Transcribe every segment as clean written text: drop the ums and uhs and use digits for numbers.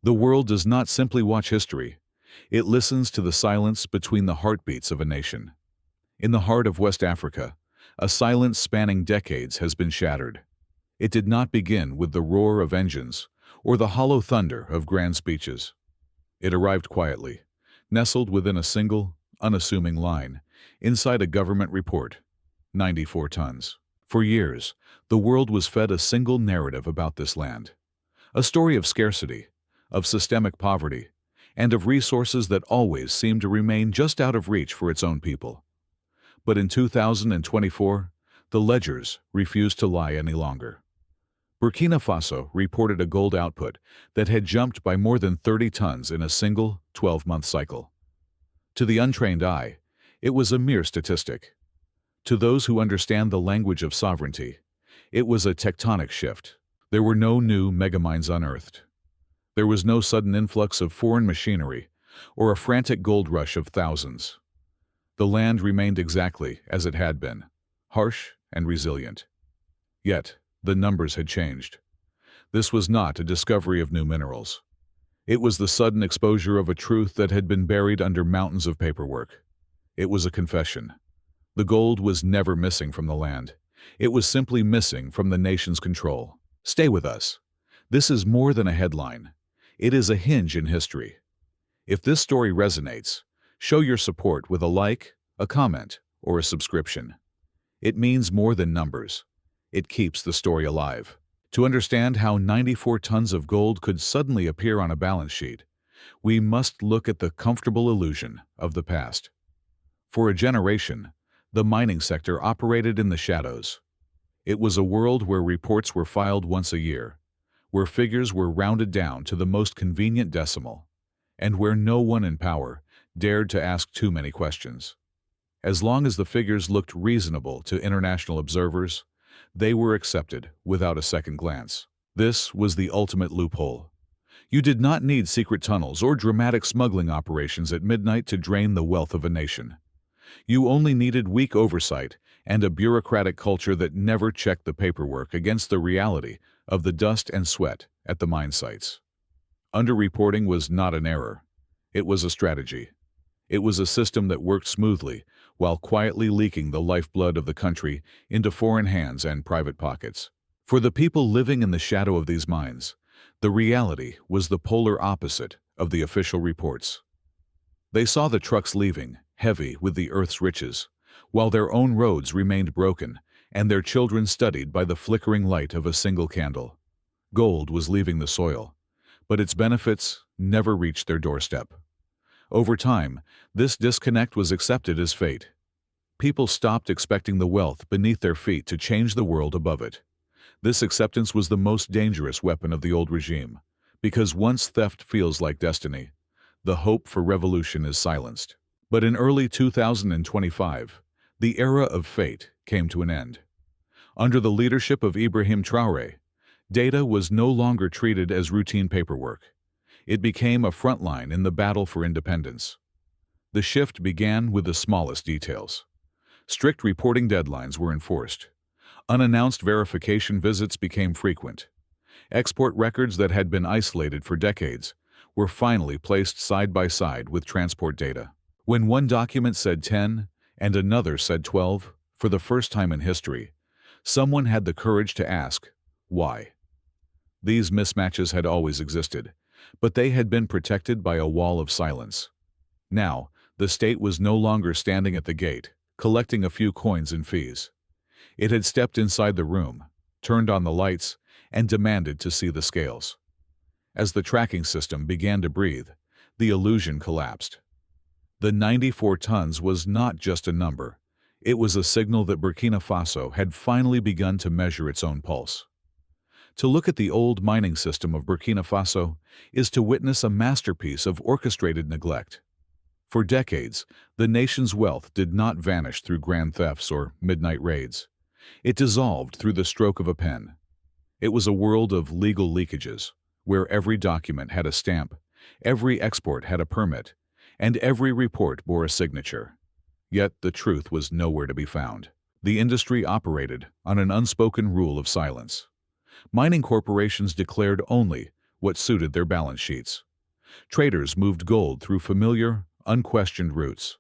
The world does not simply watch history. It listens to the silence between the heartbeats of a nation. In the heart of West Africa, a silence spanning decades has been shattered. It did not begin with the roar of engines or the hollow thunder of grand speeches. It arrived quietly, nestled within a single, unassuming line, inside a government report: 94 tons. For years, the world was fed a single narrative about this land. A story of scarcity, of systemic poverty, and of resources that always seemed to remain just out of reach for its own people. But in 2024, the ledgers refused to lie any longer. Burkina Faso reported a gold output that had jumped by more than 30 tons in a single 12-month cycle. To the untrained eye, it was a mere statistic. To those who understand the language of sovereignty, it was a tectonic shift. There were no new megamines unearthed. There was no sudden influx of foreign machinery or a frantic gold rush of thousands. The land remained exactly as it had been, harsh and resilient. Yet, the numbers had changed. This was not a discovery of new minerals. It was the sudden exposure of a truth that had been buried under mountains of paperwork. It was a confession. The gold was never missing from the land. It was simply missing from the nation's control. Stay with us. This is more than a headline. It is a hinge in history. If this story resonates, show your support with a like, a comment, or a subscription. It means more than numbers. It keeps the story alive. To understand how 94 tons of gold could suddenly appear on a balance sheet, we must look at the comfortable illusion of the past. For a generation, the mining sector operated in the shadows. It was a world where reports were filed once a year, where figures were rounded down to the most convenient decimal, and where no one in power dared to ask too many questions. As long as the figures looked reasonable to international observers, they were accepted without a second glance. This was the ultimate loophole. You did not need secret tunnels or dramatic smuggling operations at midnight to drain the wealth of a nation. You only needed weak oversight and a bureaucratic culture that never checked the paperwork against the reality of the dust and sweat at the mine sites. Underreporting was not an error. It was a strategy. It was a system that worked smoothly while quietly leaking the lifeblood of the country into foreign hands and private pockets. For the people living in the shadow of these mines, the reality was the polar opposite of the official reports. They saw the trucks leaving, heavy with the earth's riches, while their own roads remained broken and their children studied by the flickering light of a single candle. Gold was leaving the soil, but its benefits never reached their doorstep. Over time, this disconnect was accepted as fate. People stopped expecting the wealth beneath their feet to change the world above it. This acceptance was the most dangerous weapon of the old regime, because once theft feels like destiny, the hope for revolution is silenced. But in early 2025, the era of fate came to an end. Under the leadership of Ibrahim Traoré, data was no longer treated as routine paperwork. It became a front line in the battle for independence. The shift began with the smallest details. Strict reporting deadlines were enforced. Unannounced verification visits became frequent. Export records that had been isolated for decades were finally placed side by side with transport data. When one document said 10 and another said 12, for the first time in history, someone had the courage to ask, why? These mismatches had always existed, but they had been protected by a wall of silence. Now, the state was no longer standing at the gate, collecting a few coins and fees. It had stepped inside the room, turned on the lights, and demanded to see the scales. As the tracking system began to breathe, the illusion collapsed. The 94 tons was not just a number. It was a signal that Burkina Faso had finally begun to measure its own pulse. To look at the old mining system of Burkina Faso is to witness a masterpiece of orchestrated neglect. For decades, the nation's wealth did not vanish through grand thefts or midnight raids. It dissolved through the stroke of a pen. It was a world of legal leakages, where every document had a stamp, every export had a permit, and every report bore a signature. Yet the truth was nowhere to be found. The industry operated on an unspoken rule of silence. Mining corporations declared only what suited their balance sheets. Traders moved gold through familiar, unquestioned routes.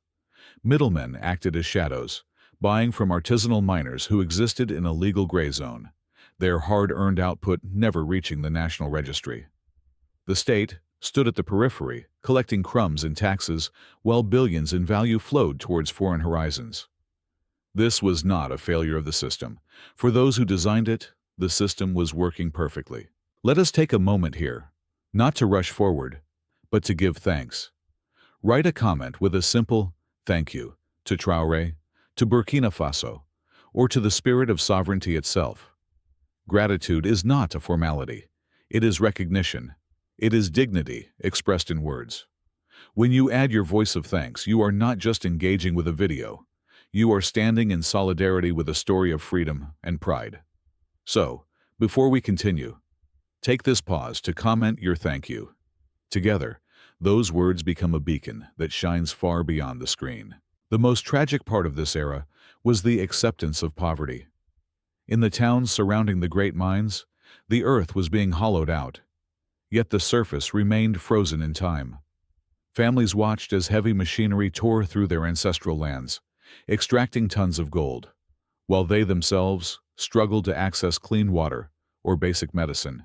Middlemen acted as shadows, buying from artisanal miners who existed in a legal gray zone, their hard-earned output never reaching the national registry. The state stood at the periphery, collecting crumbs in taxes, while billions in value flowed towards foreign horizons. This was not a failure of the system. For those who designed it, the system was working perfectly. Let us take a moment here, not to rush forward, but to give thanks. Write a comment with a simple thank you to Traore, to Burkina Faso, or to the spirit of sovereignty itself. Gratitude is not a formality. It is recognition. It is dignity expressed in words. When you add your voice of thanks, you are not just engaging with a video. You are standing in solidarity with a story of freedom and pride. So, before we continue, take this pause to comment your thank you. Together, those words become a beacon that shines far beyond the screen. The most tragic part of this era was the acceptance of poverty. In the towns surrounding the great mines, the earth was being hollowed out, yet the surface remained frozen in time. Families watched as heavy machinery tore through their ancestral lands, extracting tons of gold, while they themselves struggled to access clean water or basic medicine.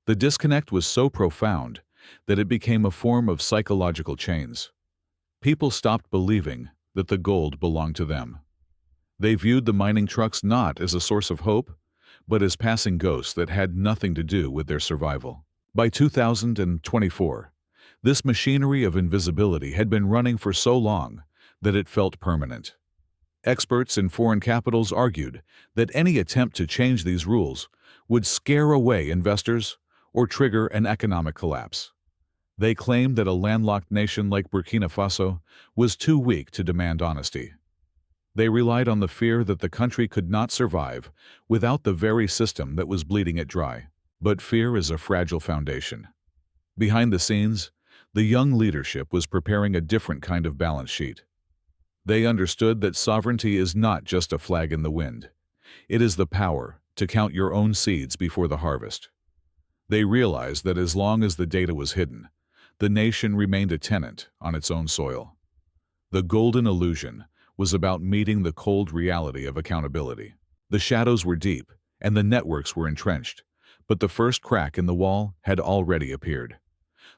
The disconnect was so profound that it became a form of psychological chains. People stopped believing that the gold belonged to them. They viewed the mining trucks not as a source of hope, but as passing ghosts that had nothing to do with their survival. By 2024, this machinery of invisibility had been running for so long that it felt permanent. Experts in foreign capitals argued that any attempt to change these rules would scare away investors or trigger an economic collapse. They claimed that a landlocked nation like Burkina Faso was too weak to demand honesty. They relied on the fear that the country could not survive without the very system that was bleeding it dry. But fear is a fragile foundation. Behind the scenes, the young leadership was preparing a different kind of balance sheet. They understood that sovereignty is not just a flag in the wind. It is the power to count your own seeds before the harvest. They realized that as long as the data was hidden, the nation remained a tenant on its own soil. The golden illusion was about meeting the cold reality of accountability. The shadows were deep, and the networks were entrenched, but the first crack in the wall had already appeared.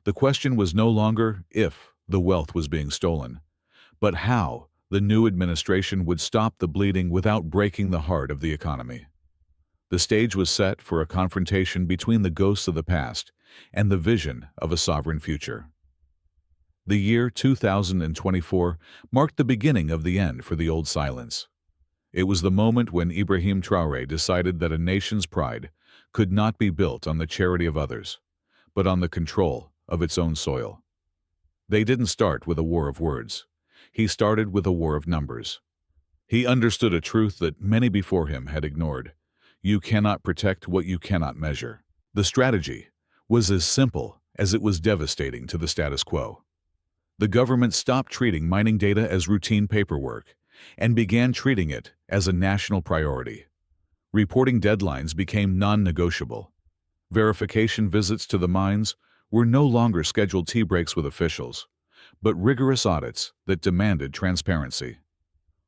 The question was no longer if the wealth was being stolen, but how the new administration would stop the bleeding without breaking the heart of the economy. The stage was set for a confrontation between the ghosts of the past and the vision of a sovereign future. The year 2024 marked the beginning of the end for the old silence. It was the moment when Ibrahim Traoré decided that a nation's pride could not be built on the charity of others, but on the control of its own soil. They didn't start with a war of words. He started with a war of numbers. He understood a truth that many before him had ignored. You cannot protect what you cannot measure. The strategy was as simple as it was devastating to the status quo. The government stopped treating mining data as routine paperwork and began treating it as a national priority. Reporting deadlines became non-negotiable. Verification visits to the mines were no longer scheduled tea breaks with officials, but rigorous audits that demanded transparency.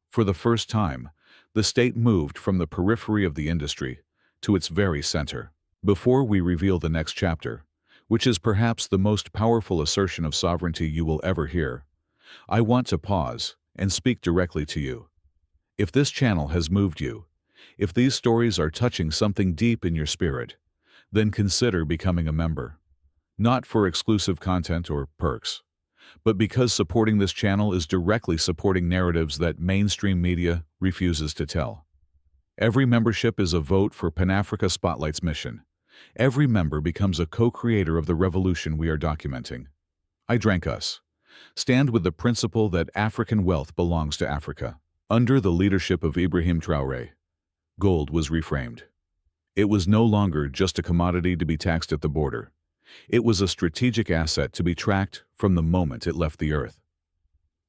For the first time, the state moved from the periphery of the industry to its very center. Before we reveal the next chapter, which is perhaps the most powerful assertion of sovereignty you will ever hear, I want to pause and speak directly to you. If this channel has moved you, if these stories are touching something deep in your spirit, then consider becoming a member. Not for exclusive content or perks, but because supporting this channel is directly supporting narratives that mainstream media refuses to tell. Every membership is a vote for Pan-Africa Spotlight's mission. Every member becomes a co-creator of the revolution we are documenting. I drank us. Stand with the principle that African wealth belongs to Africa. Under the leadership of Ibrahim Traoré, gold was reframed. It was no longer just a commodity to be taxed at the border. It was a strategic asset to be tracked from the moment it left the earth.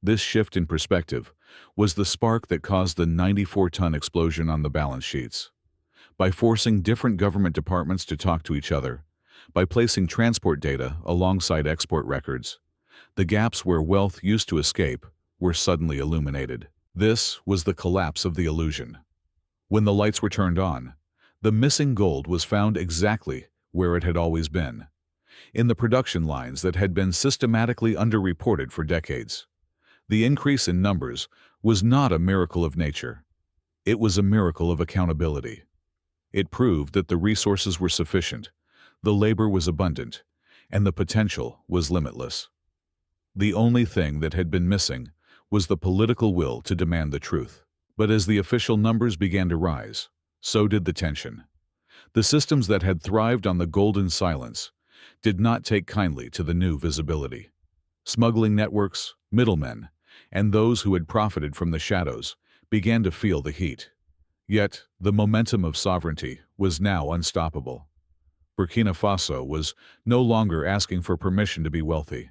This shift in perspective was the spark that caused the 94-ton explosion on the balance sheets. By forcing different government departments to talk to each other, By placing transport data alongside export records, the gaps where wealth used to escape were suddenly illuminated. This was the collapse of the illusion. When the lights were turned on, the missing gold was found exactly where it had always been, in the production lines that had been systematically underreported for decades. The increase in numbers was not a miracle of nature. It was a miracle of accountability. It proved that the resources were sufficient, the labor was abundant, and the potential was limitless. The only thing that had been missing was the political will to demand the truth. But as the official numbers began to rise, so did the tension. The systems that had thrived on the golden silence did not take kindly to the new visibility. Smuggling networks, middlemen, and those who had profited from the shadows began to feel the heat. Yet, the momentum of sovereignty was now unstoppable. Burkina Faso was no longer asking for permission to be wealthy.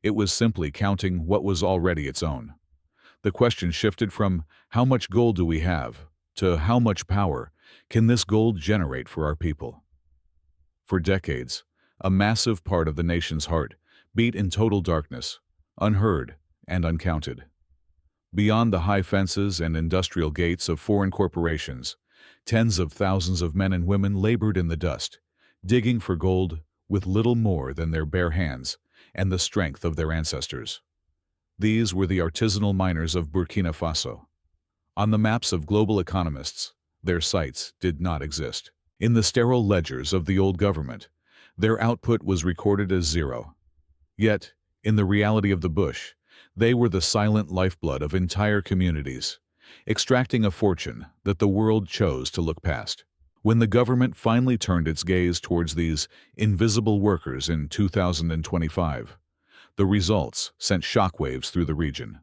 It was simply counting what was already its own. The question shifted from how much gold do we have to how much power can this gold generate for our people? For decades, a massive part of the nation's heart beat in total darkness, unheard and uncounted. Beyond the high fences and industrial gates of foreign corporations, tens of thousands of men and women labored in the dust, digging for gold with little more than their bare hands and the strength of their ancestors. These were the artisanal miners of Burkina Faso. On the maps of global economists, their sites did not exist. In the sterile ledgers of the old government, their output was recorded as zero. Yet, in the reality of the bush, they were the silent lifeblood of entire communities, extracting a fortune that the world chose to look past. When the government finally turned its gaze towards these invisible workers in 2025, the results sent shockwaves through the region.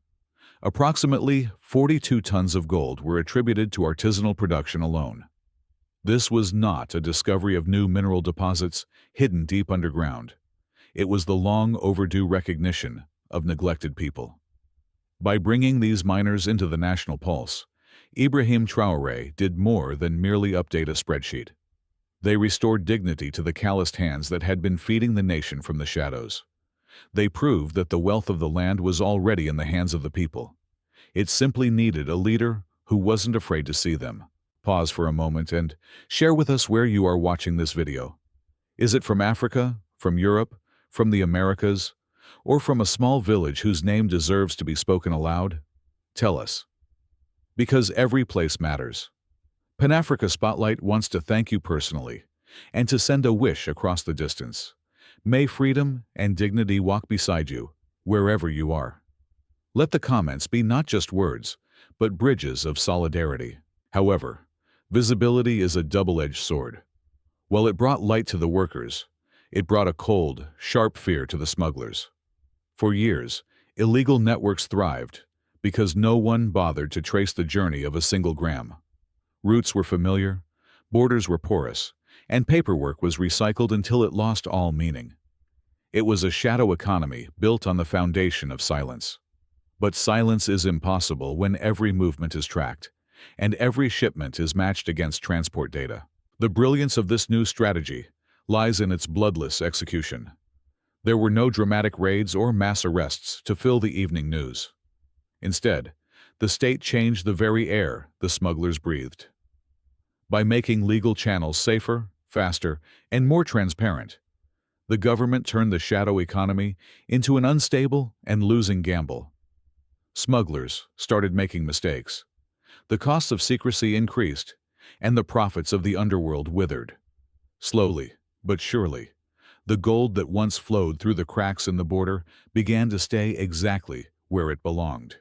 Approximately 42 tons of gold were attributed to artisanal production alone. This was not a discovery of new mineral deposits hidden deep underground. It was the long overdue recognition of neglected people. By bringing these miners into the national pulse, Ibrahim Traoré did more than merely update a spreadsheet. They restored dignity to the calloused hands that had been feeding the nation from the shadows. They proved that the wealth of the land was already in the hands of the people. It simply needed a leader who wasn't afraid to see them. Pause for a moment and share with us where you are watching this video. Is it from Africa, from Europe, from the Americas, or from a small village whose name deserves to be spoken aloud? Tell us. Because every place matters. Pan-Africa Spotlight wants to thank you personally and to send a wish across the distance. May freedom and dignity walk beside you, wherever you are. Let the comments be not just words, but bridges of solidarity. However, visibility is a double-edged sword. While it brought light to the workers, it brought a cold, sharp fear to the smugglers. For years, illegal networks thrived because no one bothered to trace the journey of a single gram. Routes were familiar, borders were porous, and paperwork was recycled until it lost all meaning. It was a shadow economy built on the foundation of silence. But silence is impossible when every movement is tracked, and every shipment is matched against transport data. The brilliance of this new strategy lies in its bloodless execution. There were no dramatic raids or mass arrests to fill the evening news. Instead, the state changed the very air the smugglers breathed. By making legal channels safer, faster, and more transparent, the government turned the shadow economy into an unstable and losing gamble. Smugglers started making mistakes. The costs of secrecy increased, and the profits of the underworld withered. Slowly, but surely, the gold that once flowed through the cracks in the border began to stay exactly where it belonged,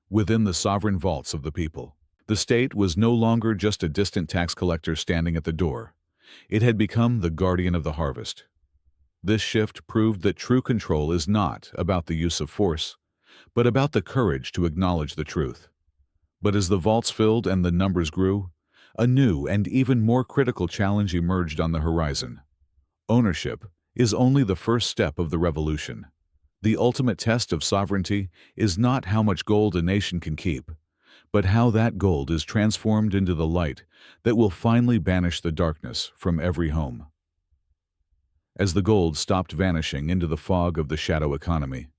within the sovereign vaults of the people. The state was no longer just a distant tax collector standing at the door. It had become the guardian of the harvest. This shift proved that true control is not about the use of force, but about the courage to acknowledge the truth. But as the vaults filled and the numbers grew, a new and even more critical challenge emerged on the horizon. Ownership is only the first step of the revolution. The ultimate test of sovereignty is not how much gold a nation can keep, but how that gold is transformed into the light that will finally banish the darkness from every home. As the gold stopped vanishing into the fog of the shadow economy,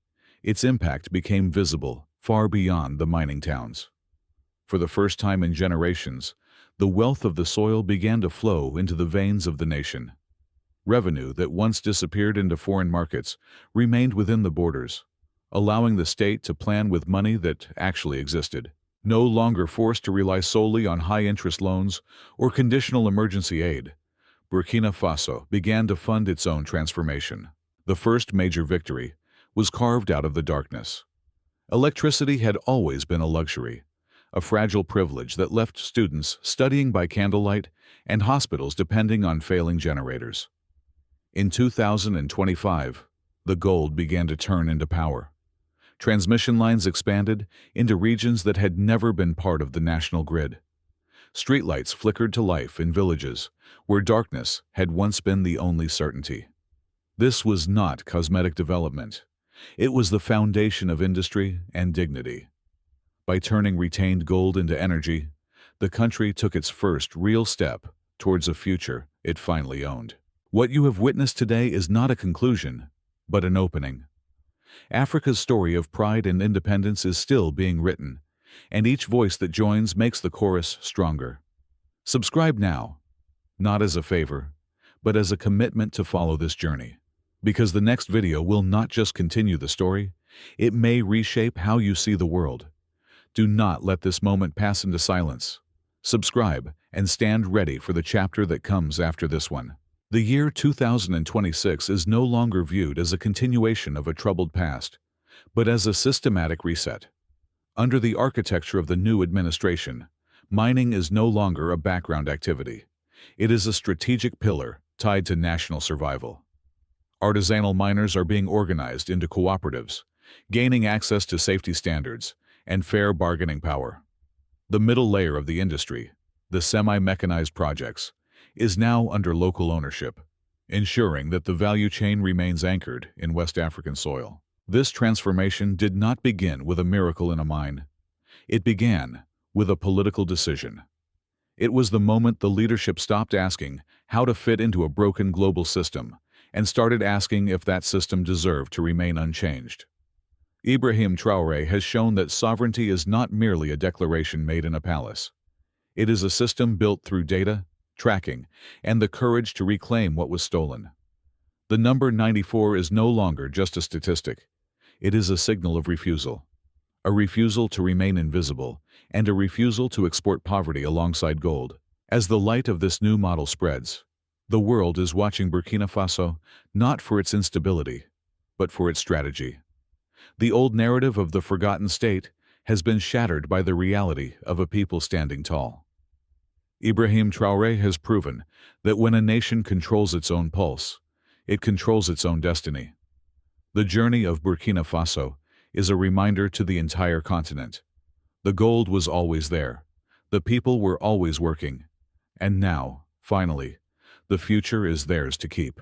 its impact became visible far beyond the mining towns. For the first time in generations, the wealth of the soil began to flow into the veins of the nation. Revenue that once disappeared into foreign markets remained within the borders, allowing the state to plan with money that actually existed. No longer forced to rely solely on high-interest loans or conditional emergency aid, Burkina Faso began to fund its own transformation. The first major victory was carved out of the darkness. Electricity had always been a luxury, a fragile privilege that left students studying by candlelight and hospitals depending on failing generators. In 2025, the gold began to turn into power. Transmission lines expanded into regions that had never been part of the national grid. Streetlights flickered to life in villages where darkness had once been the only certainty. This was not cosmetic development. It was the foundation of industry and dignity. By turning retained gold into energy, the country took its first real step towards a future it finally owned. What you have witnessed today is not a conclusion, but an opening. Africa's story of pride and independence is still being written, and each voice that joins makes the chorus stronger. Subscribe now, not as a favor, but as a commitment to follow this journey. Because the next video will not just continue the story, it may reshape how you see the world. Do not let this moment pass into silence. Subscribe and stand ready for the chapter that comes after this one. The year 2026 is no longer viewed as a continuation of a troubled past, but as a systematic reset. Under the architecture of the new administration, mining is no longer a background activity. It is a strategic pillar tied to national survival. Artisanal miners are being organized into cooperatives, gaining access to safety standards and fair bargaining power. The middle layer of the industry, the semi-mechanized projects, is now under local ownership, ensuring that the value chain remains anchored in West African soil. This transformation did not begin with a miracle in a mine. It began with a political decision. It was the moment the leadership stopped asking how to fit into a broken global system and started asking if that system deserved to remain unchanged. Ibrahim Traoré has shown that sovereignty is not merely a declaration made in a palace. It is a system built through data, tracking, and the courage to reclaim what was stolen. The number 94 is no longer just a statistic. It is a signal of refusal. A refusal to remain invisible, and a refusal to export poverty alongside gold. As the light of this new model spreads, the world is watching Burkina Faso not for its instability, but for its strategy. The old narrative of the forgotten state has been shattered by the reality of a people standing tall. Ibrahim Traoré has proven that when a nation controls its own pulse, it controls its own destiny. The journey of Burkina Faso is a reminder to the entire continent. The gold was always there, the people were always working, and now, finally, the future is theirs to keep.